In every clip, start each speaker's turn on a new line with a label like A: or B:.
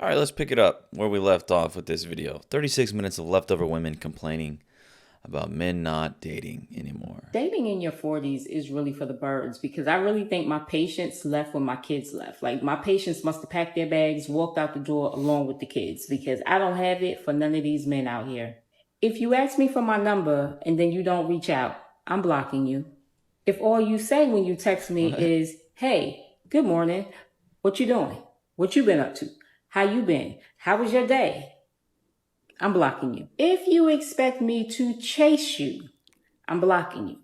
A: All right, let's pick it up where we left off with this video. 36 minutes of leftover women complaining about men not dating anymore.
B: Dating in your 40s is really for the birds because I really think my patients left when my kids left. Like, my patients must have packed their bags, walked out the door along with the kids, because I don't have it for none of these men out here. If you ask me for my number and then you don't reach out, I'm blocking you. If all you say when you text me is, hey, good morning, what you doing? What you been up to? How you been? How was your day? I'm blocking you. If you expect me to chase you, I'm blocking you.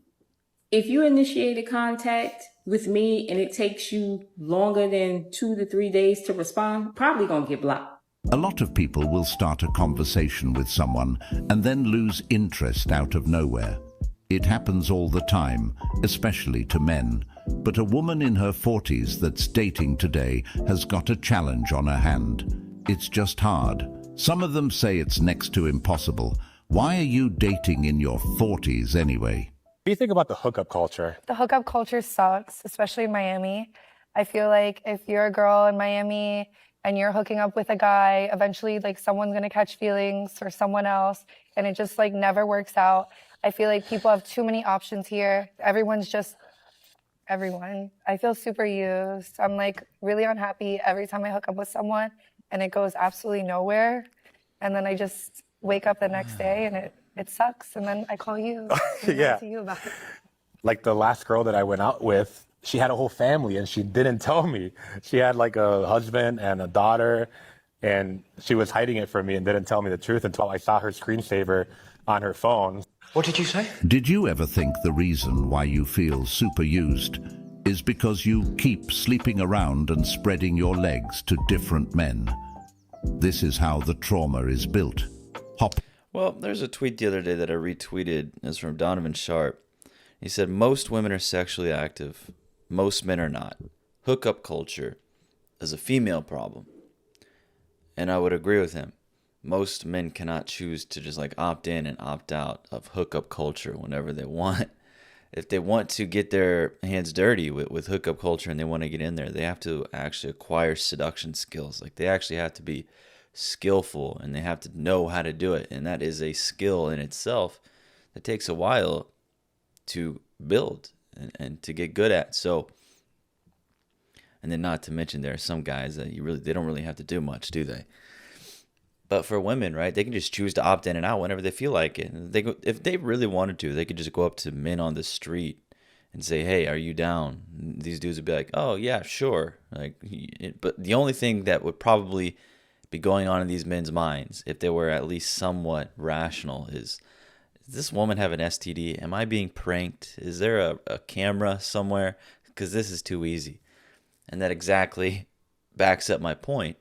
B: If you initiated contact with me and it takes you longer than 2 to 3 days to respond, probably gonna get blocked.
C: A lot of people will start a conversation with someone and then lose interest out of nowhere. It happens all the time, especially to men. But a woman in her 40s that's dating today has got a challenge on her hand. It's just hard. Some of them say it's next to impossible. Why are you dating in your 40s anyway?
D: What do you think about the hookup culture?
E: The hookup culture sucks, especially in Miami. I feel like if you're a girl in Miami and you're hooking up with a guy, eventually like someone's gonna catch feelings for someone else, and it just like never works out. I feel like people have too many options here. Everyone's just everyone. I feel super used. I'm like really unhappy every time I hook up with someone and it goes absolutely nowhere. And then I just wake up the next day and it sucks. And then I call you and
D: Yeah.
E: talk to you about it.
D: Like the last girl that I went out with, she had a whole family and she didn't tell me. She had like a husband and a daughter, and she was hiding it from me and didn't tell me the truth until I saw her screensaver on her phone.
F: What did you say?
C: Did you ever think the reason why you feel super used is because you keep sleeping around and spreading your legs to different men? This is how the trauma is built.
A: Well, there's a tweet the other day that I retweeted. It's from Donovan Sharp. He said, most women are sexually active. Most men are not. Hookup culture is a female problem. And I would agree with him. Most men cannot choose to just like opt in and opt out of hookup culture whenever they want. If they want to get their hands dirty with hookup culture and they want to get in there, they have to actually acquire seduction skills. Like, they actually have to be skillful and they have to know how to do it. And that is a skill in itself that takes a while to build and to get good at. So, and then not to mention there are some guys that they don't really have to do much, do they? But for women, right, they can just choose to opt in and out whenever they feel like it. If they really wanted to, they could just go up to men on the street and say, hey, are you down? And these dudes would be like, oh, yeah, sure. But the only thing that would probably be going on in these men's minds, if they were at least somewhat rational, is does this woman have an STD? Am I being pranked? Is there a camera somewhere? Because this is too easy. And that exactly backs up my point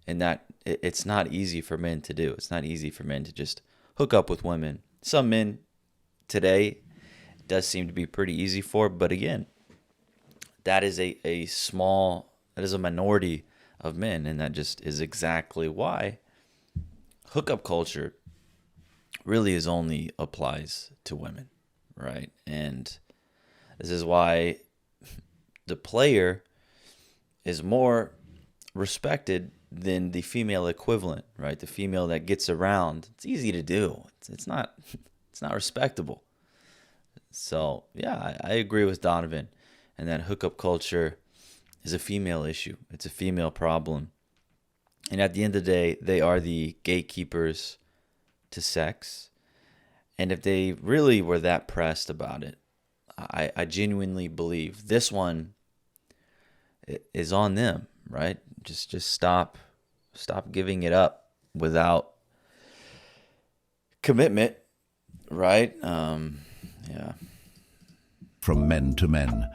A: in that it's not easy for men to do. It's not easy for men to just hook up with women. Some men today it does seem to be pretty easy for, but again, that is a minority of men, and that just is exactly why hookup culture really only applies to women, right? And this is why the player is more respected than the female equivalent, right? The female that gets around. It's easy to do. It's not respectable. So yeah, I agree with Donovan, and that hookup culture is a female issue. It's a female problem. And at the end of the day, they are the gatekeepers to sex. And if they really were that pressed about it, I genuinely believe this one is on them, right? Just stop giving it up without commitment, right? Yeah.
C: From men to men.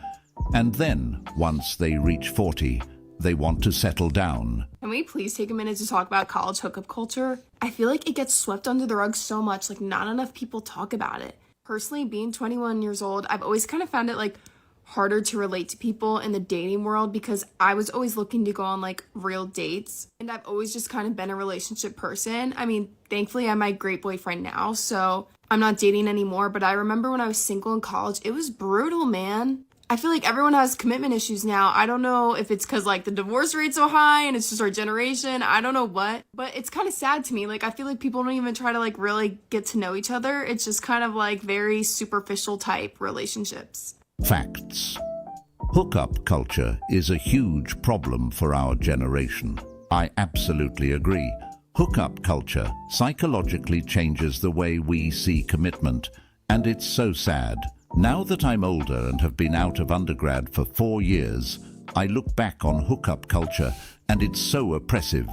C: And then, once they reach 40, they want to settle down.
G: Can we please take a minute to talk about college hookup culture? I feel like it gets swept under the rug so much, like not enough people talk about it. Personally, being 21 years old, I've always kind of found it like harder to relate to people in the dating world because I was always looking to go on like real dates, and I've always just kind of been a relationship person. I mean, thankfully I'm my great boyfriend now, so I'm not dating anymore, but I remember when I was single in college, it was brutal, man. I feel like everyone has commitment issues now. I don't know if it's because like the divorce rate's so high and it's just our generation. I don't know what, but it's kind of sad to me. Like, I feel like people don't even try to like really get to know each other. It's just kind of like very superficial type relationships.
C: Facts. Hookup culture is a huge problem for our generation. I absolutely agree. Hookup culture psychologically changes the way we see commitment, and it's so sad. Now that I'm older and have been out of undergrad for 4 years, I look back on hookup culture and it's so oppressive.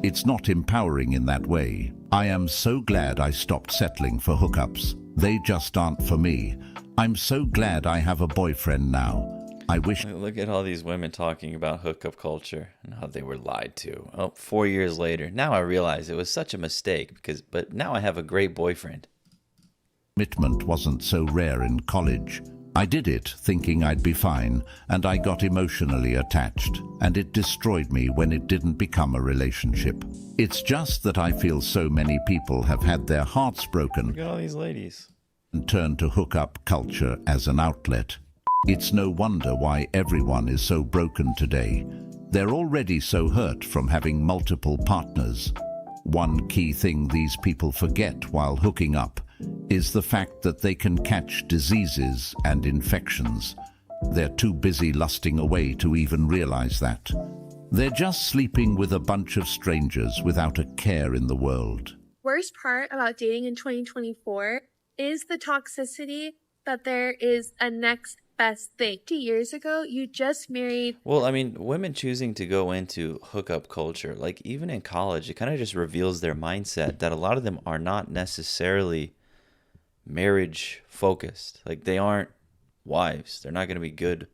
C: It's not empowering in that way. I am so glad I stopped settling for hookups. They just aren't for me. I'm so glad I have a boyfriend now. I wish...
A: Look at all these women talking about hookup culture and how they were lied to. Oh, 4 years later, now I realize it was such a mistake but now I have a great boyfriend.
C: Commitment wasn't so rare in college. I did it thinking I'd be fine, and I got emotionally attached, and it destroyed me when it didn't become a relationship. It's just that I feel so many people have had their hearts broken
A: Look at all these ladies.
C: and turned to hookup culture as an outlet. It's no wonder why everyone is so broken today. They're already so hurt from having multiple partners. One key thing these people forget while hooking up is the fact that they can catch diseases and infections. They're too busy lusting away to even realize that. They're just sleeping with a bunch of strangers without a care in the world.
F: Worst part about dating in 2024 is the toxicity that there is a next best thing. 2 years ago, you just married.
A: Well, I mean, women choosing to go into hookup culture, like even in college, it kind of just reveals their mindset that a lot of them are not necessarily marriage focused. Like they aren't wives. They're not going to be good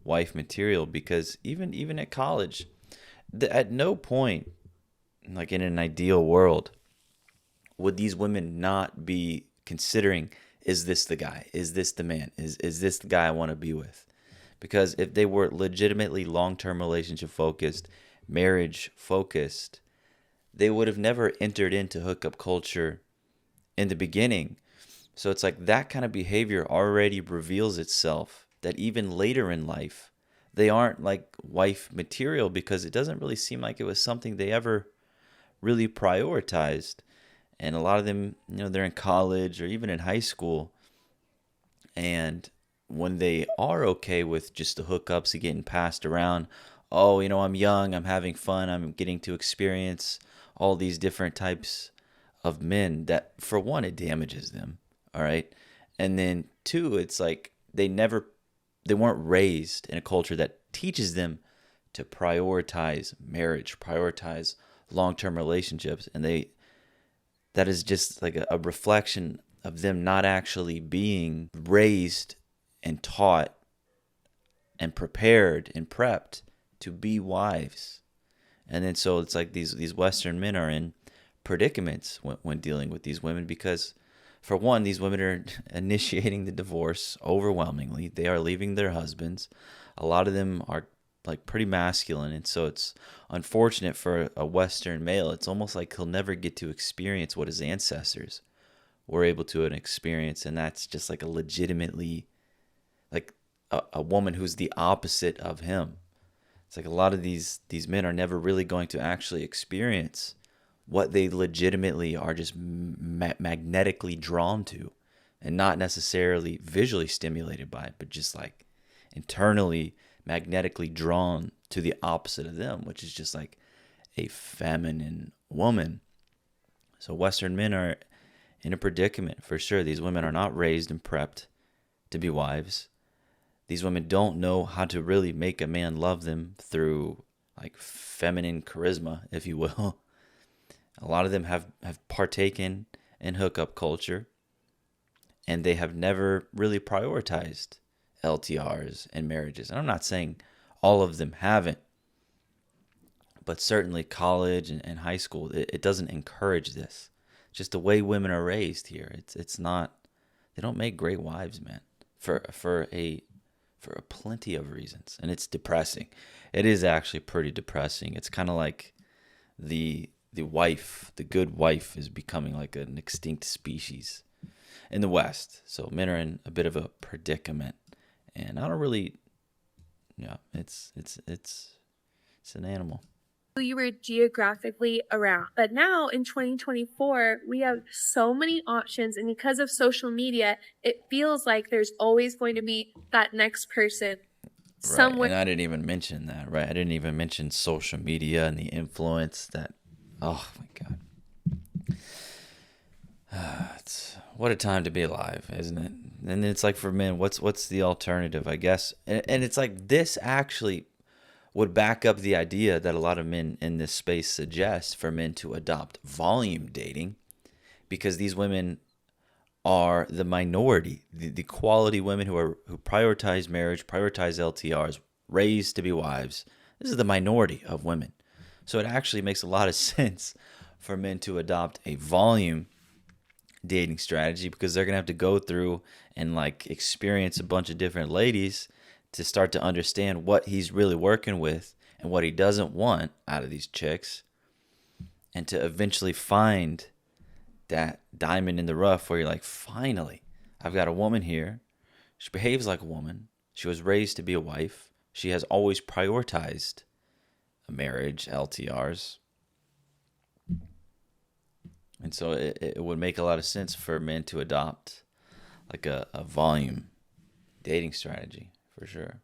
A: wife material because even at college, at no point, like in an ideal world, would these women not be considering, is this the guy? Is this the man? Is this the guy I want to be with? Because if they were legitimately long-term relationship focused, marriage focused, they would have never entered into hookup culture in the beginning. So it's like that kind of behavior already reveals itself that even later in life, they aren't like wife material because it doesn't really seem like it was something they ever really prioritized. And a lot of them, they're in college or even in high school. And when they are okay with just the hookups and getting passed around, oh, I'm young, I'm having fun, I'm getting to experience all these different types of men, that for one, it damages them. All right. And then two, it's like they weren't raised in a culture that teaches them to prioritize marriage, prioritize long-term relationships. And that is just like a reflection of them not actually being raised and taught and prepared and prepped to be wives. And then so it's like these Western men are in predicaments when dealing with these women because, for one, these women are initiating the divorce overwhelmingly. They are leaving their husbands. A lot of them are like pretty masculine, and so it's unfortunate for a Western male. It's almost like he'll never get to experience what his ancestors were able to experience, and that's just like a legitimately, like a woman who's the opposite of him. It's like a lot of these men are never really going to actually experience what they legitimately are just magnetically drawn to, and not necessarily visually stimulated by it, but just like internally magnetically drawn to the opposite of them, which is just like a feminine woman. So Western men are in a predicament for sure. These women are not raised and prepped to be wives. These women don't know how to really make a man love them through like feminine charisma, if you will. A lot of them have partaken in hookup culture, and they have never really prioritized LTRs and marriages. And I'm not saying all of them haven't, but certainly college and high school, it doesn't encourage this. Just the way women are raised here. It's not, they don't make great wives, man, for a plenty of reasons. And it's depressing. It is actually pretty depressing. It's kind of like the good wife is becoming like an extinct species in the West. So men are in a bit of a predicament. And I don't really, it's an animal.
F: Who you were geographically around. But now in 2024, we have so many options. And because of social media, it feels like there's always going to be that next person somewhere.
A: Right. And I didn't even mention that, right? I didn't even mention social media and the influence that, oh my God. What a time to be alive, isn't it? And it's like for men, what's the alternative, I guess? And it's like this actually would back up the idea that a lot of men in this space suggest for men to adopt volume dating, because these women are the minority, the quality women who prioritize marriage, prioritize LTRs, raised to be wives. This is the minority of women. So it actually makes a lot of sense for men to adopt a volume dating strategy, because they're going to have to go through and like experience a bunch of different ladies to start to understand what he's really working with and what he doesn't want out of these chicks, and to eventually find that diamond in the rough where you're like, finally, I've got a woman here. She behaves like a woman. She was raised to be a wife. She has always prioritized a marriage, LTRs. And so it would make a lot of sense for men to adopt like a volume dating strategy, for sure.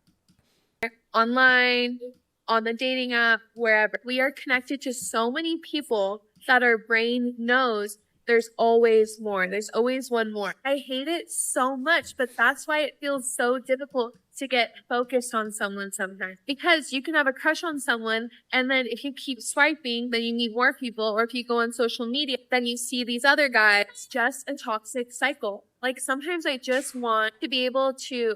F: Online, on the dating app, wherever. We are connected to so many people that our brain knows there's always more. There's always one more. I hate it so much, but that's why it feels so difficult to get focused on someone sometimes. Because you can have a crush on someone, and then if you keep swiping, then you meet more people. Or if you go on social media, then you see these other guys. It's just a toxic cycle. Like sometimes I just want to be able to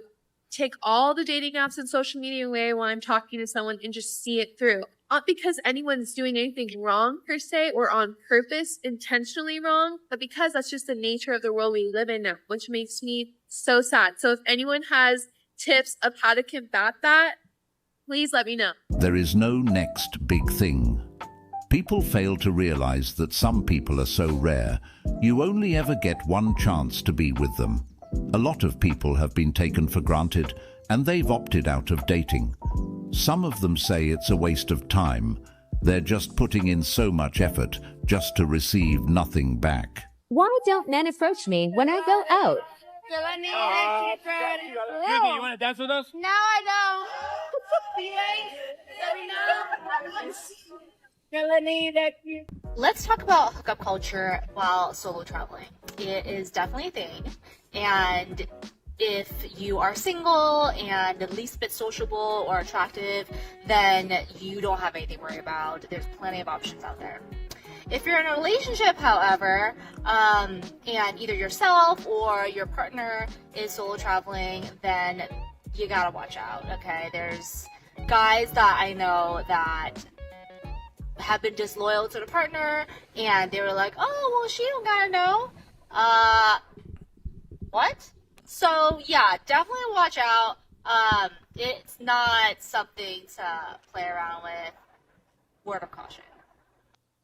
F: take all the dating apps and social media away while I'm talking to someone and just see it through. Not because anyone's doing anything wrong per se, or on purpose, intentionally wrong, but because that's just the nature of the world we live in now, which makes me so sad. So if anyone has tips of how to combat that, please let me know.
C: There is no next big thing. People fail to realize that some people are so rare, you only ever get one chance to be with them. A lot of people have been taken for granted, and they've opted out of dating. Some of them say it's a waste of time. They're just putting in so much effort just to receive nothing back.
H: Why don't men approach me when I go out?
I: Excuse me, you want to dance with us?
F: No, I don't.
J: Let's talk about hookup culture while solo traveling. It is definitely a thing. And if you are single and the least bit sociable or attractive, then you don't have anything to worry about. There's plenty of options out there. If you're in a relationship, however, and either yourself or your partner is solo traveling, then you gotta watch out, okay? There's guys that I know that have been disloyal to the partner, and they were like, oh, well, she don't gotta know. What? So, yeah, definitely watch out. It's not something to play around with. Word of caution.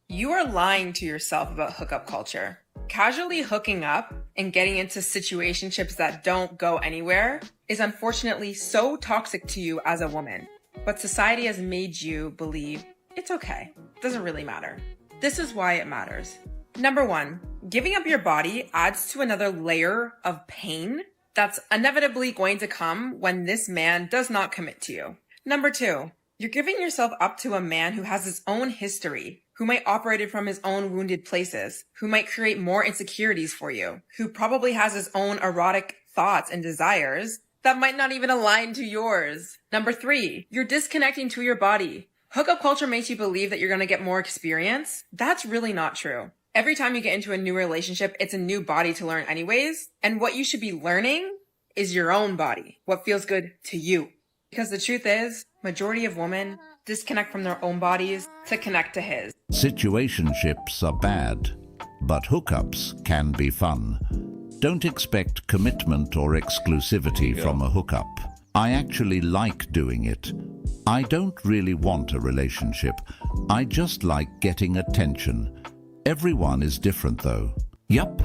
K: You are lying to yourself about hookup culture. Casually hooking up and getting into situationships that don't go anywhere is unfortunately so toxic to you as a woman. But society has made you believe it's okay. It doesn't really matter. This is why it matters. Number one, giving up your body adds to another layer of pain that's inevitably going to come when this man does not commit to you. Number two, you're giving yourself up to a man who has his own history, who might operate from his own wounded places, who might create more insecurities for you, who probably has his own erotic thoughts and desires that might not even align to yours. Number three, you're disconnecting to your body. Hookup culture makes you believe that you're going to get more experience. That's really not true. Every time you get into a new relationship, it's a new body to learn anyways. And what you should be learning is your own body, what feels good to you. Because the truth is, majority of women disconnect from their own bodies to connect to his.
C: Situationships are bad, but hookups can be fun. Don't expect commitment or exclusivity from a hookup. I actually like doing it. I don't really want a relationship. I just like getting attention. Everyone is different though. Yup,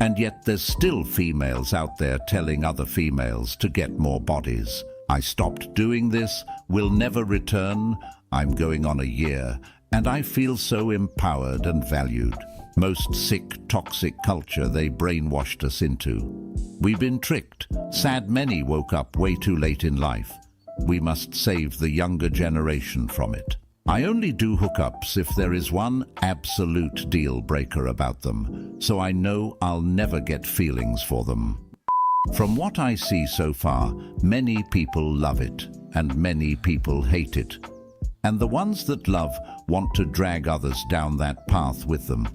C: And yet there's still females out there telling other females to get more bodies. I stopped doing this, will never return, I'm going on a year, and I feel so empowered and valued. Most sick, toxic culture they brainwashed us into. We've been tricked. Sad many woke up way too late in life. We must save the younger generation from it. I only do hookups if there is one absolute deal breaker about them, so I know I'll never get feelings for them. From what I see so far, many people love it, and many people hate it. And the ones that love want to drag others down that path with them.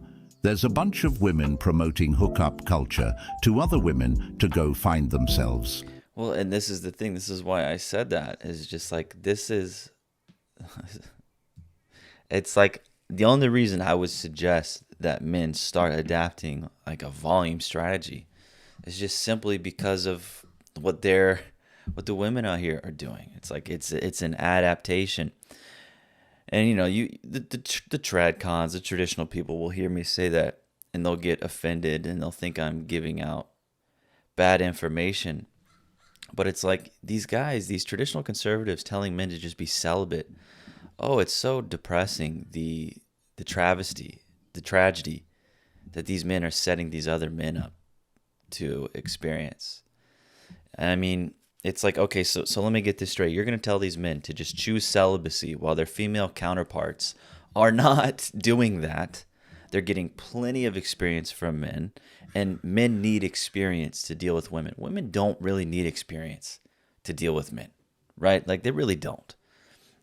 C: There's a bunch of women promoting hookup culture to other women to go find themselves.
A: Well, and this is the thing. This is why I said that. Is just like, this is... It's like the only reason I would suggest that men start adapting like a volume strategy is just simply because of what the women out here are doing. It's like it's an adaptation. And you know, the trad cons, the traditional people will hear me say that and they'll get offended and they'll think I'm giving out bad information. But it's like these guys, these traditional conservatives telling men to just be celibate. Oh, it's so depressing, the travesty, the tragedy that these men are setting these other men up to experience. And I mean, it's like, okay, so let me get this straight. You're going to tell these men to just choose celibacy while their female counterparts are not doing that. They're getting plenty of experience from men, and men need experience to deal with women. Women don't really need experience to deal with men, right? Like, they really don't.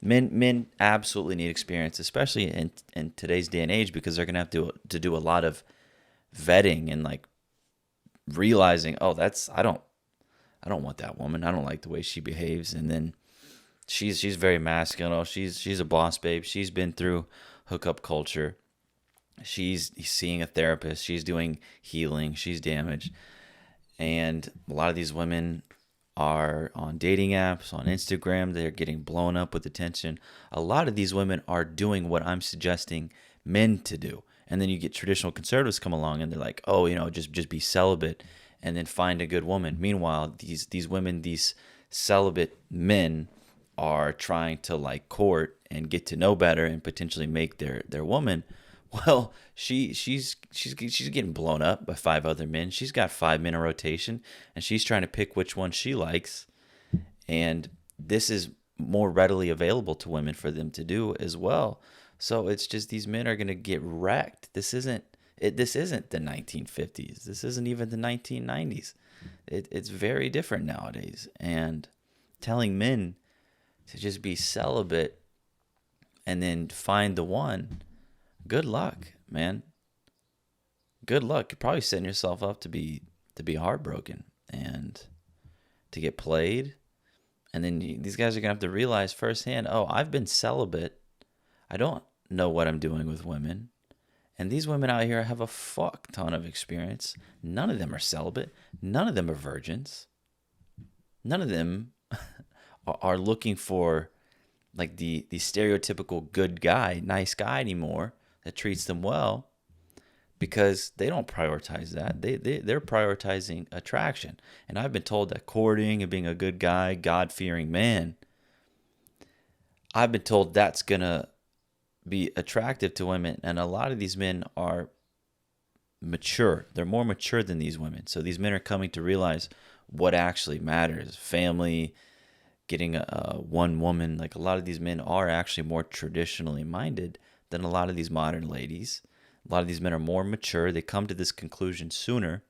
A: Men absolutely need experience, especially in today's day and age, because they're gonna have to do a lot of vetting and like realizing, oh, I don't want that woman. I don't like the way she behaves. And then she's very masculine. Oh, she's a boss babe. She's been through hookup culture. She's seeing a therapist. She's doing healing. She's damaged. And a lot of these women are on dating apps, on Instagram. They're getting blown up with attention. A lot of these women are doing what I'm suggesting men to do. And then you get traditional conservatives come along and they're like, oh, you know, just be celibate and then find a good woman. Meanwhile, these women, these celibate men are trying to like court and get to know better and potentially make their woman. Well, she's getting blown up by 5 other men. She's got 5 men in rotation, and she's trying to pick which one she likes. And this is more readily available to women for them to do as well. So it's just these men are going to get wrecked. This isn't the 1950s. This isn't even the 1990s. It's very different nowadays. And telling men to just be celibate and then find the one, good luck, man. Good luck. You're probably setting yourself up to be heartbroken and to get played. And then these guys are going to have to realize firsthand, oh, I've been celibate. I don't know what I'm doing with women. And these women out here have a fuck ton of experience. None of them are celibate. None of them are virgins. None of them are looking for like the stereotypical good guy, nice guy anymore that treats them well, because they don't prioritize that. They're prioritizing attraction. And I've been told that courting and being a good guy, God-fearing man, I've been told that's going to be attractive to women. And a lot of these men are mature. They're more mature than these women. So these men are coming to realize what actually matters. Family, getting one woman. Like, a lot of these men are actually more traditionally minded than a lot of these modern ladies. A lot of these men are more mature. They come to this conclusion sooner.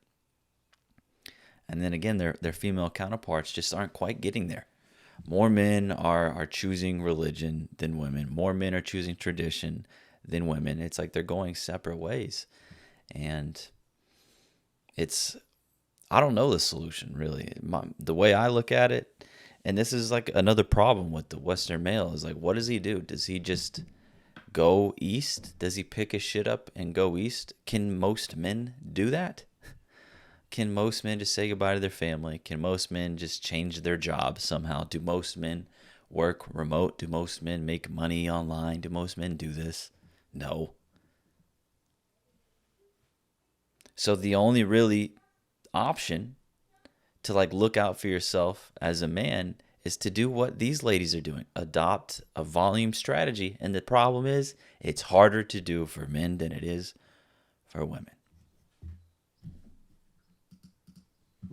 A: And then again, their female counterparts just aren't quite getting there. More men are choosing religion than women. More men are choosing tradition than women. It's like they're going separate ways. And I don't know the solution, really. The way I look at it, and this is like another problem with the Western male, is like, what does he do? Does he just go east? Does he pick his shit up and go east? Can most men do that? Can most men just say goodbye to their family? Can most men just change their job somehow? Do most men work remote? Do most men make money online? Do most men do this? No. So the only really option to like look out for yourself as a man is to do what these ladies are doing. Adopt a volume strategy. And the problem is it's harder to do for men than it is for women.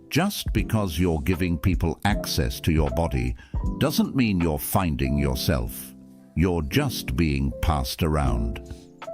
C: Just because you're giving people access to your body doesn't mean you're finding yourself. You're just being passed around.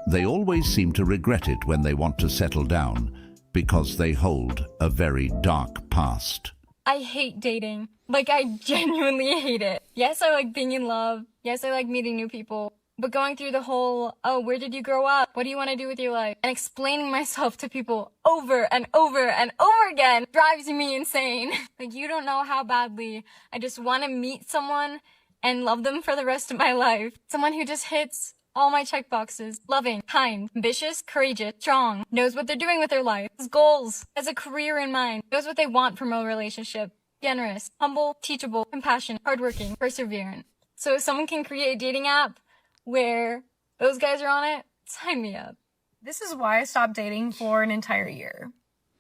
C: They always seem to regret it when they want to settle down because they hold a very dark past.
L: I hate dating. Like, I genuinely hate it. Yes, I like being in love. Yes, I like meeting new people. But going through the whole, oh, where did you grow up? What do you want to do with your life? And explaining myself to people over and over and over again drives me insane. Like, you don't know how badly I just want to meet someone and love them for the rest of my life. Someone who just hits all my checkboxes. Loving, kind, ambitious, courageous, strong, knows what they're doing with their life, has goals, has a career in mind, knows what they want from a relationship, generous, humble, teachable, compassionate, hardworking, perseverant. So if someone can create a dating app where those guys are on it, sign me up.
G: This is why I stopped dating for an entire year.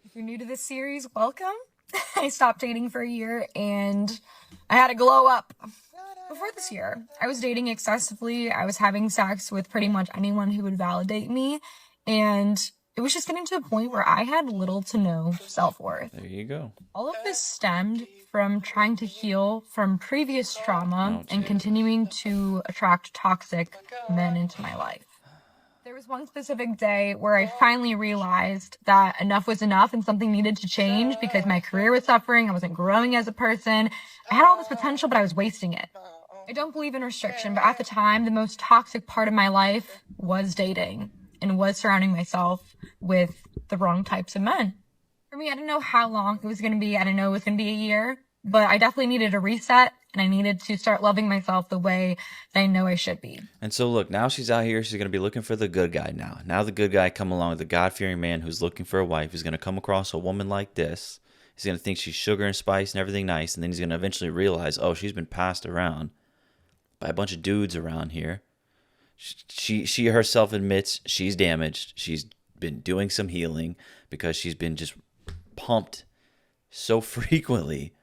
G: If you're new to this series, welcome. I stopped dating for a year and I had a glow up. Before this year, I was dating excessively. I was having sex with pretty much anyone who would validate me. And it was just getting to a point where I had little to no self-worth.
A: There you go.
G: All of this stemmed from trying to heal from previous trauma and continuing to attract toxic men into my life. There was one specific day where I finally realized that enough was enough and something needed to change because my career was suffering. I wasn't growing as a person. I had all this potential, but I was wasting it. I don't believe in restriction, but at the time, the most toxic part of my life was dating and was surrounding myself with the wrong types of men. For me, I didn't know how long it was going to be. I didn't know it was going to be a year, but I definitely needed a reset and I needed to start loving myself the way that I know I should be.
A: And so look, now she's out here. She's going to be looking for the good guy now. Now the good guy come along, the God-fearing man who's looking for a wife. He's going to come across a woman like this. He's going to think she's sugar and spice and everything nice. And then he's going to eventually realize, oh, she's been passed around by a bunch of dudes around here. She herself admits she's damaged. She's been doing some healing because she's been just pumped so frequently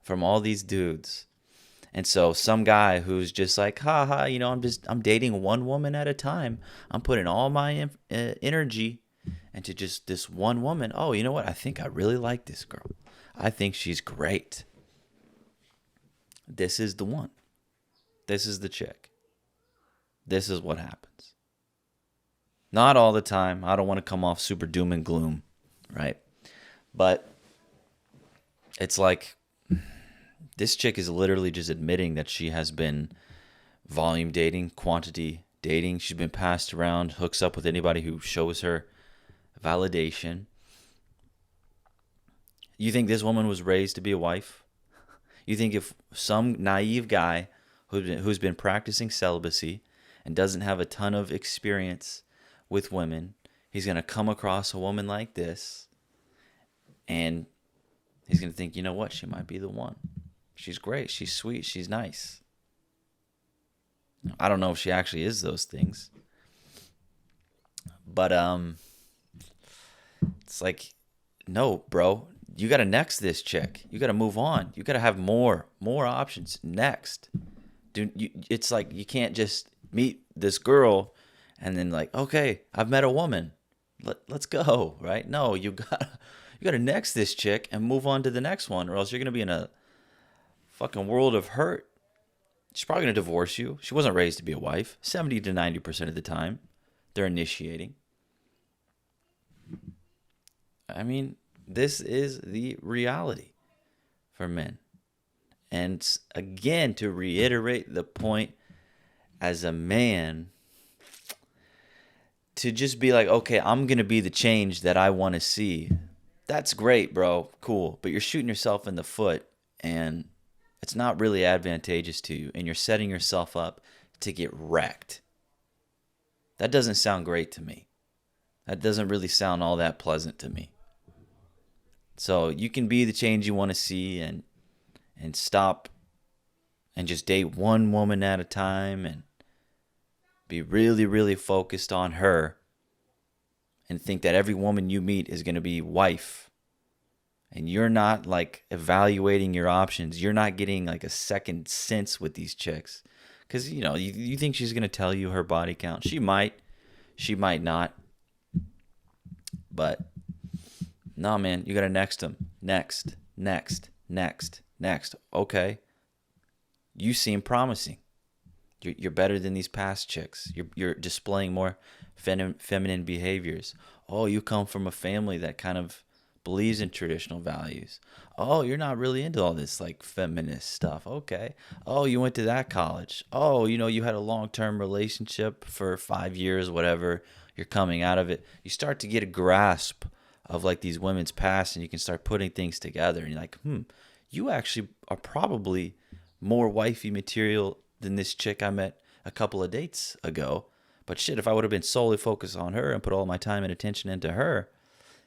A: from all these dudes. And so some guy who's just like, haha, you know, I'm dating one woman at a time. I'm putting all my energy into just this one woman. Oh, you know what? I think I really like this girl. I think she's great. This is the one. This is the chick. This is what happens. Not all the time. I don't want to come off super doom and gloom, right? But it's like this chick is literally just admitting that she has been volume dating, quantity dating. She's been passed around, hooks up with anybody who shows her validation. You think this woman was raised to be a wife? You think if some naive guy who's been practicing celibacy and doesn't have a ton of experience with women, he's going to come across a woman like this and he's going to think, you know what, she might be the one. She's great, she's sweet, she's nice. I don't know if she actually is those things. But it's like, no, bro, you got to next this chick. You got to move on. You got to have more options next. It's like you can't just meet this girl and then like, okay, I've met a woman. Let's go, right? No, you got to next this chick and move on to the next one, or else you're going to be in a fucking world of hurt. She's probably going to divorce you. She wasn't raised to be a wife. 70 to 90% of the time, they're initiating. I mean, this is the reality for men. And again, to reiterate the point, as a man, to just be like, okay, I'm going to be the change that I want to see. That's great, bro. Cool. But you're shooting yourself in the foot and it's not really advantageous to you. And you're setting yourself up to get wrecked. That doesn't sound great to me. That doesn't really sound all that pleasant to me. So you can be the change you want to see and stop and just date one woman at a time and be really, really focused on her and think that every woman you meet is going to be wife. And you're not like evaluating your options. You're not getting like a second sense with these chicks. Because, you know, you think she's going to tell you her body count. She might not. But no, man, you got to next them. Next. Okay. You seem promising. You're better than these past chicks. You're displaying more feminine behaviors. Oh, you come from a family that kind of believes in traditional values. Oh, you're not really into all this like feminist stuff. Okay. Oh, you went to that college. Oh, you know, you had a long-term relationship for 5 years, whatever. You're coming out of it. You start to get a grasp of like these women's past, and you can start putting things together. And you're like, you actually are probably more wifey material than this chick I met a couple of dates ago. But shit, if I would have been solely focused on her and put all my time and attention into her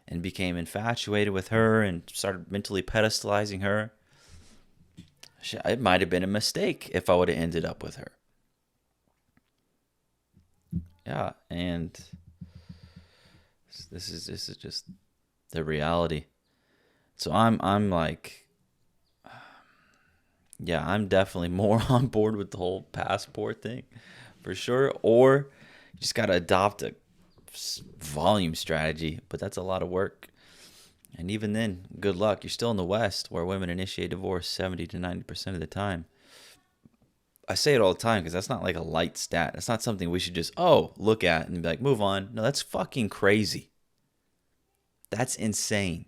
A: and became infatuated with her and started mentally pedestalizing her, shit, it might have been a mistake if I would have ended up with her. Yeah, and this is just the reality. So I'm like, yeah, I'm definitely more on board with the whole passport thing, for sure. Or you just got to adopt a volume strategy, but that's a lot of work. And even then, good luck. You're still in the West, where women initiate divorce 70 to 90% of the time. I say it all the time because that's not like a light stat. That's not something we should just, look at and be like, move on. No, that's fucking crazy. That's insane.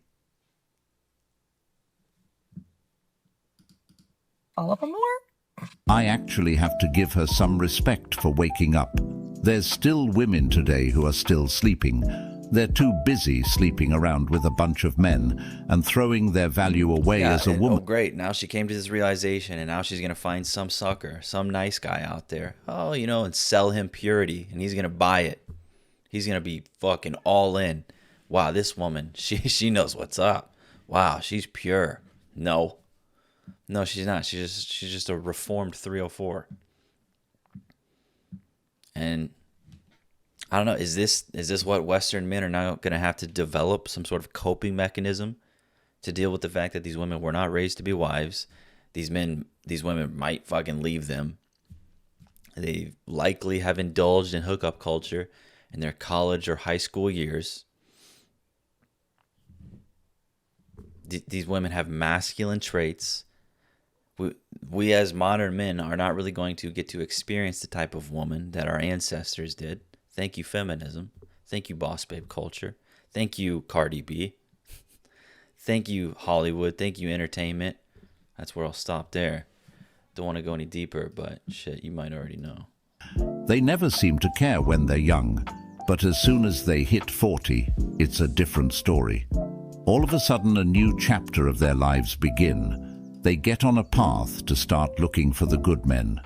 M: All of them more?
C: I actually have to give her some respect for waking up. There's still women today who are still sleeping. They're too busy sleeping around with a bunch of men and throwing their value away as a woman.
A: Oh, great. Now she came to this realization, and now she's going to find some sucker, some nice guy out there. Oh, you know, and sell him purity, and he's going to buy it. He's going to be fucking all in. Wow, this woman, she knows what's up. Wow, she's pure. No, she's not. She's just a reformed 304. And I don't know, is this what Western men are now going to have to develop, some sort of coping mechanism to deal with the fact that these women were not raised to be wives? These women might fucking leave them. They likely have indulged in hookup culture in their college or high school years. These women have masculine traits. We as modern men are not really going to get to experience the type of woman that our ancestors did. Thank you, feminism. Thank you, boss babe culture. Thank you, Cardi B. Thank you, Hollywood. Thank you, entertainment. That's where I'll stop there. Don't want to go any deeper, but shit, you might already know.
C: They never seem to care when they're young, but as soon as they hit 40, it's a different story. All of a sudden, a new chapter of their lives begin. They get on a path to start looking for the good men.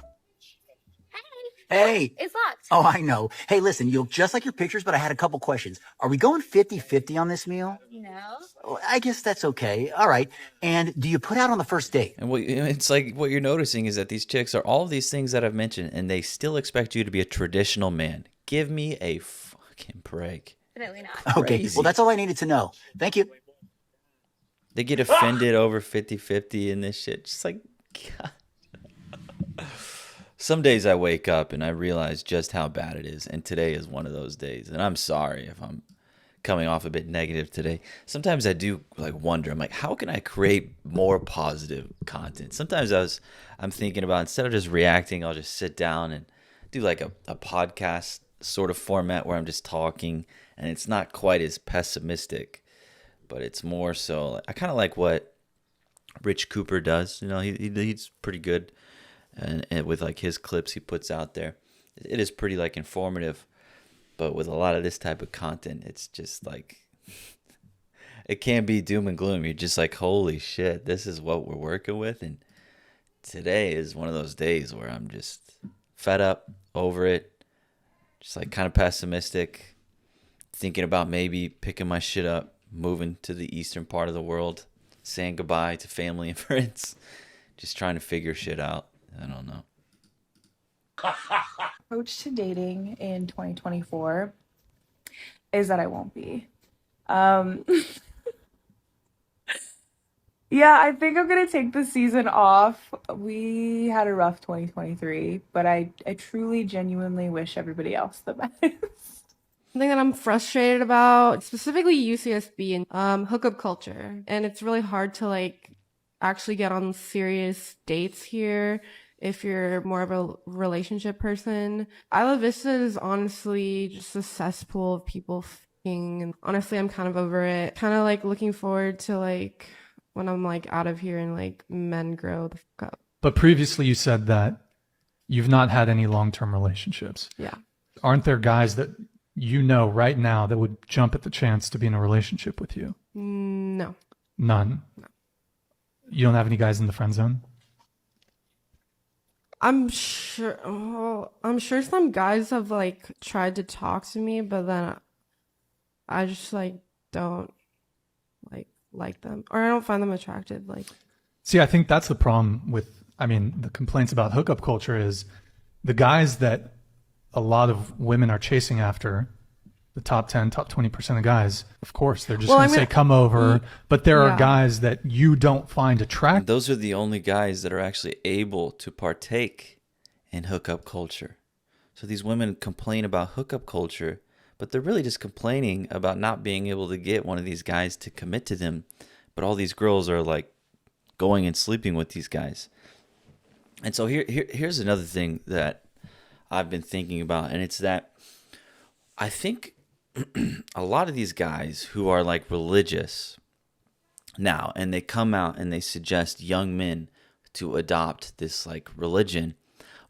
M: Hey!
J: It's locked.
M: Oh, I know. Hey, listen, you look just like your pictures, but I had a couple questions. Are we going 50-50 on this meal?
J: No.
M: Oh, I guess that's okay. All right. And do you put out on the first date?
A: And it's like what you're noticing is that these chicks are all of these things that I've mentioned, and they still expect you to be a traditional man. Give me a fucking break.
J: Definitely not.
M: Okay,
A: Crazy.
M: well, that's all I needed to know. Thank you.
A: They get offended over 50-50 and this shit. Just like, God. Some days I wake up and I realize just how bad it is. And today is one of those days. And I'm sorry if I'm coming off a bit negative today. Sometimes I do like wonder, I'm like, how can I create more positive content? Sometimes I'm thinking about, instead of just reacting, I'll just sit down and do like a podcast sort of format where I'm just talking. And it's not quite as pessimistic, but it's more so, I kind of like what Rich Cooper does. You know, he's pretty good. And with like his clips he puts out there, it is pretty like informative. But with a lot of this type of content, it's just like, it can be doom and gloom. You're just like, holy shit, this is what we're working with. And today is one of those days where I'm just fed up, over it, just like kind of pessimistic, thinking about maybe picking my shit up, moving to the eastern part of the world, saying goodbye to family and friends, just trying to figure shit out. I don't know.
N: Approach to dating in 2024. is that I won't be. Um, yeah, I think I'm gonna take the season off. We had a rough 2023, but I truly, genuinely wish everybody else the best.
O: Something that I'm frustrated about, specifically UCSB and hookup culture. And it's really hard to like actually get on serious dates here if you're more of a relationship person. Isla Vista is honestly just a cesspool of people fucking, and honestly I'm kind of over it. Kind of like looking forward to like when I'm like out of here and like men grow the fuck up.
P: But previously you said that you've not had any long-term relationships.
O: Yeah.
P: Aren't there guys that you know right now that would jump at the chance to be in a relationship with you?
O: No.
P: None?
O: No.
P: You don't have any guys in the friend zone?
O: I'm sure some guys have like tried to talk to me, but then I just like don't like them, or I don't find them attractive. Like,
P: See, I think that's the problem with, the complaints about hookup culture is the guys that a lot of women are chasing after, the top 10, top 20% of guys, of course, they're just going to say, come over. But there are guys that you don't find attractive.
A: Those are the only guys that are actually able to partake in hookup culture. So these women complain about hookup culture, but they're really just complaining about not being able to get one of these guys to commit to them. But all these girls are like going and sleeping with these guys. And so here's another thing that I've been thinking about, and it's that I think a lot of these guys who are like religious now, and they come out and they suggest young men to adopt this like religion.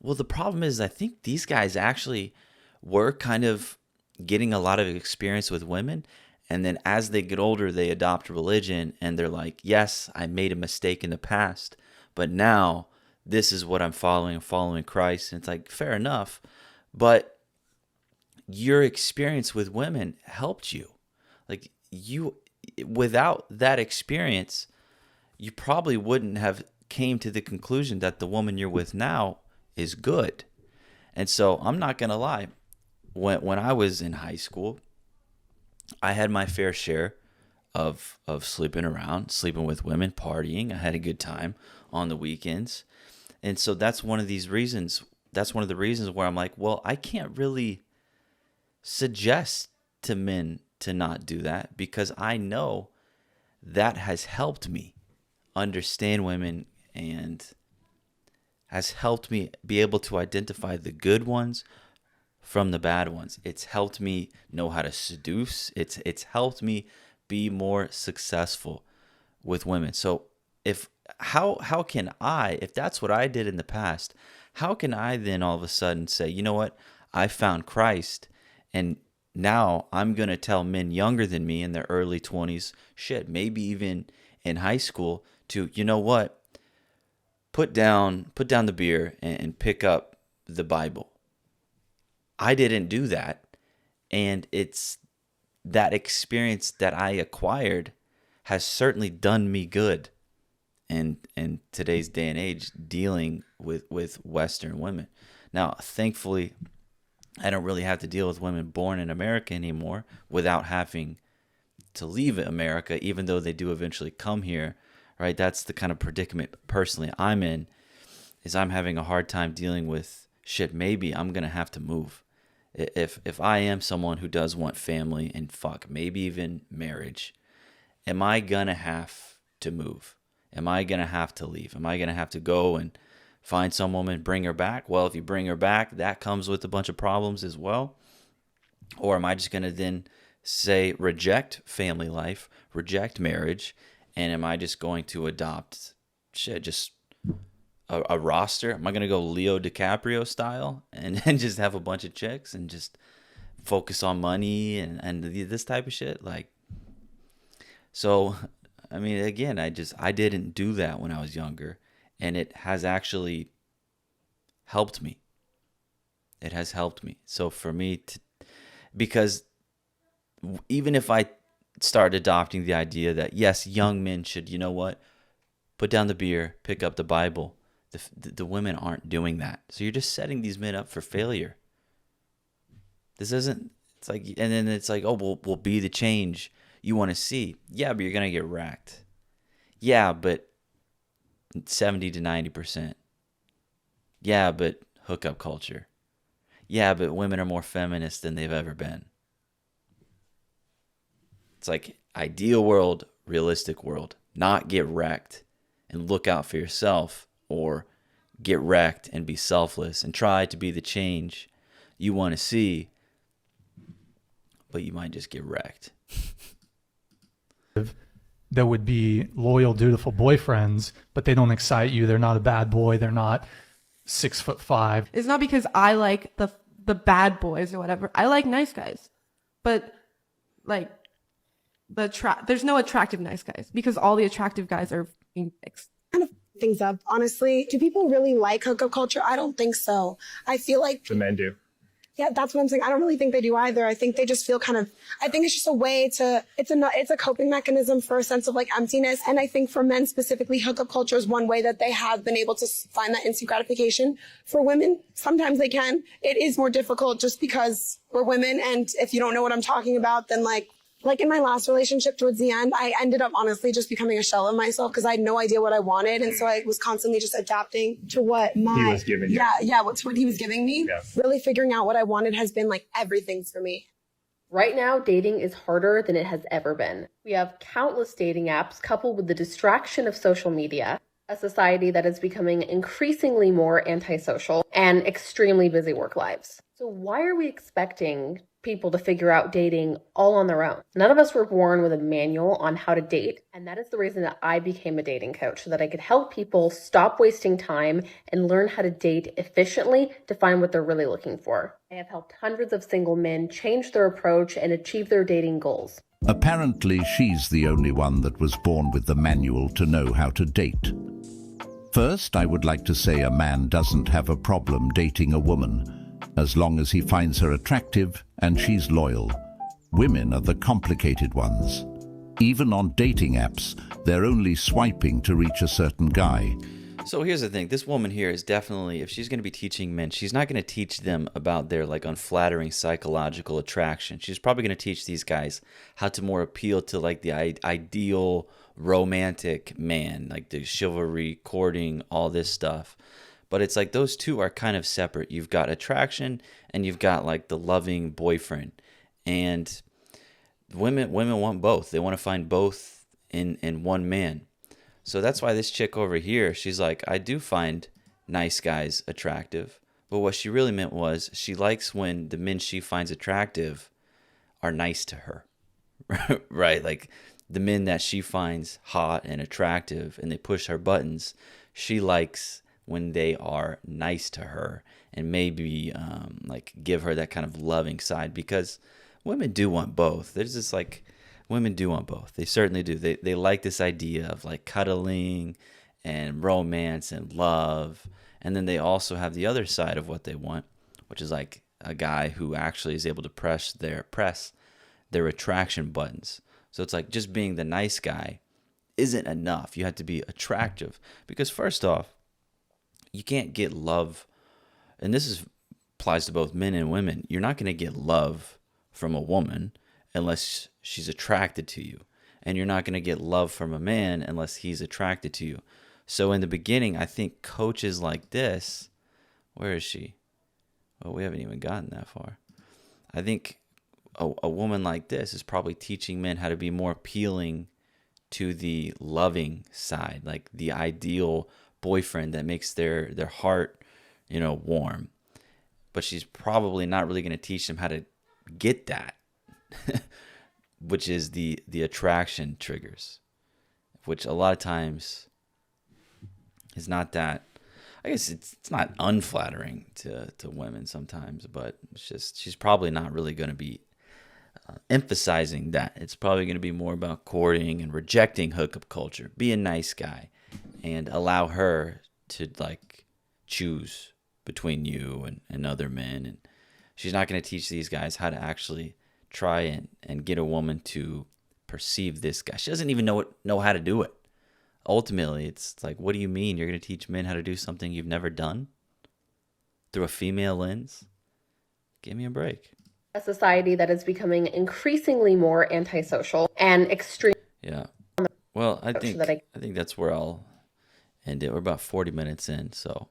A: Well, the problem is I think these guys actually were kind of getting a lot of experience with women, and then as they get older, they adopt religion, and they're like, yes, I made a mistake in the past, but now this is what I'm following Christ. And it's like, fair enough, but your experience with women helped you. Like, you, without that experience, you probably wouldn't have came to the conclusion that the woman you're with now is good. And so I'm not gonna lie, when I was in high school, I had my fair share of sleeping around, sleeping with women, partying. I had a good time on the weekends. And so that's one of the reasons where I'm like, well, I can't really suggest to men to not do that, because I know that has helped me understand women and has helped me be able to identify the good ones from the bad ones. It's helped me know how to seduce. It's helped me be more successful with women. So how can I, if that's what I did in the past, how can I then all of a sudden say, you know what, I found Christ, and now I'm going to tell men younger than me in their early 20s, shit, maybe even in high school, to, you know what, put down the beer and pick up the Bible. I didn't do that, and it's that experience that I acquired has certainly done me good in today's day and age dealing with Western women. Now, thankfully, I don't really have to deal with women born in America anymore without having to leave America, even though they do eventually come here, right? That's the kind of predicament personally I'm in, is I'm having a hard time dealing with, shit, maybe I'm going to have to move. If I am someone who does want family and maybe even marriage, am I going to have to move? Am I going to have to leave? Am I going to have to go and find some woman, bring her back? Well, if you bring her back, that comes with a bunch of problems as well. Or am I just going to then say reject family life, reject marriage, and am I just going to adopt just a roster? Am I going to go Leo DiCaprio style and just have a bunch of chicks and just focus on money and this type of shit? Like, so, I mean, again, I didn't do that when I was younger, and it has actually helped me. It has helped me. So for me because even if I start adopting the idea that, yes, young men should, you know what, put down the beer, pick up the Bible, the women aren't doing that. So you're just setting these men up for failure. This isn't, It's like, and then it's like, oh, we'll be the change you want to see. Yeah, but you're gonna get wrecked. Yeah, but 70 to 90%. Yeah, but hookup culture. Yeah, but women are more feminist than they've ever been. It's like ideal world, realistic world. Not get wrecked and look out for yourself, or get wrecked and be selfless and try to be the change you want to see, but you might just get wrecked.
P: That would be loyal, dutiful boyfriends, but they don't excite you. They're not a bad boy. They're not 6'5".
O: It's not because I like the bad boys or whatever. I like nice guys, but like there's no attractive nice guys because all the attractive guys are being fixed.
Q: Kind of things up, honestly. Do people really like hookup culture? I don't think so. I feel like
D: The men do.
Q: yeah, that's what I'm saying. I don't really think they do either. I think they just feel kind of, I think it's just a way to, it's a coping mechanism for a sense of like emptiness. And I think for men specifically, hookup culture is one way that they have been able to find that instant gratification. For women, sometimes they can. It is more difficult just because we're women. And if you don't know what I'm talking about, then like in my last relationship towards the end, I ended up honestly just becoming a shell of myself because I had no idea what I wanted. And so I was constantly just adapting to what
D: He was giving you.
Q: what he was giving me.
D: Yeah.
Q: Really figuring out what I wanted has been like everything for me.
R: Right now, dating is harder than it has ever been. We have countless dating apps coupled with the distraction of social media, a society that is becoming increasingly more antisocial, and extremely busy work lives. So why are we expecting people to figure out dating all on their own? None of us were born with a manual on how to date, and that is the reason that I became a dating coach, so that I could help people stop wasting time and learn how to date efficiently to find what they're really looking for. I have helped hundreds of single men change their approach and achieve their dating goals.
C: Apparently, she's the only one that was born with the manual to know how to date. First, I would like to say a man doesn't have a problem dating a woman, as long as he finds her attractive and she's loyal. Women are the complicated ones. Even on dating apps, they're only swiping to reach a certain guy.
A: So here's the thing. This woman here is definitely, if she's going to be teaching men, she's not going to teach them about their like unflattering psychological attraction. She's probably going to teach these guys how to more appeal to like the ideal romantic man, like the chivalry, courting, all this stuff. But it's like those two are kind of separate. You've got attraction and you've got like the loving boyfriend. And women want both. They want to find both in one man. So that's why this chick over here, she's like, I do find nice guys attractive. But what she really meant was she likes when the men she finds attractive are nice to her. Right? Like the men that she finds hot and attractive and they push her buttons, she likes when they are nice to her and maybe like give her that kind of loving side, because women do want both. There's this like, women do want both. They certainly do. They like this idea of like cuddling and romance and love. And then they also have the other side of what they want, which is like a guy who actually is able to press their attraction buttons. So it's like just being the nice guy isn't enough. You have to be attractive, because first off, you can't get love, and this applies to both men and women. You're not going to get love from a woman unless she's attracted to you. And you're not going to get love from a man unless he's attracted to you. So in the beginning, I think coaches like this, where is she? Well, we haven't even gotten that far. I think a woman like this is probably teaching men how to be more appealing to the loving side, like the ideal boyfriend that makes their heart, warm. But she's probably not really going to teach them how to get that, which is the attraction triggers, which a lot of times is not that. I guess it's not unflattering to women sometimes, but it's just she's probably not really going to be emphasizing that. It's probably going to be more about courting and rejecting hookup culture. Be a nice guy and allow her to like choose between you and other men. And she's not going to teach these guys how to actually try and get a woman to perceive this guy. She doesn't even know how to do it. Ultimately, it's like, what do you mean you're going to teach men how to do something you've never done through a female lens? Give me a break.
R: a society that is becoming increasingly more antisocial and extreme.
A: Yeah. Well, I think that's where I'll end it. We're about 40 minutes in, so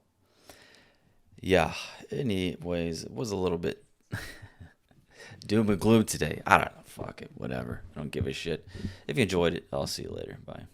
A: yeah. Anyways, it was a little bit doom and gloom today. I don't know. Fuck it. Whatever. I don't give a shit. If you enjoyed it, I'll see you later. Bye.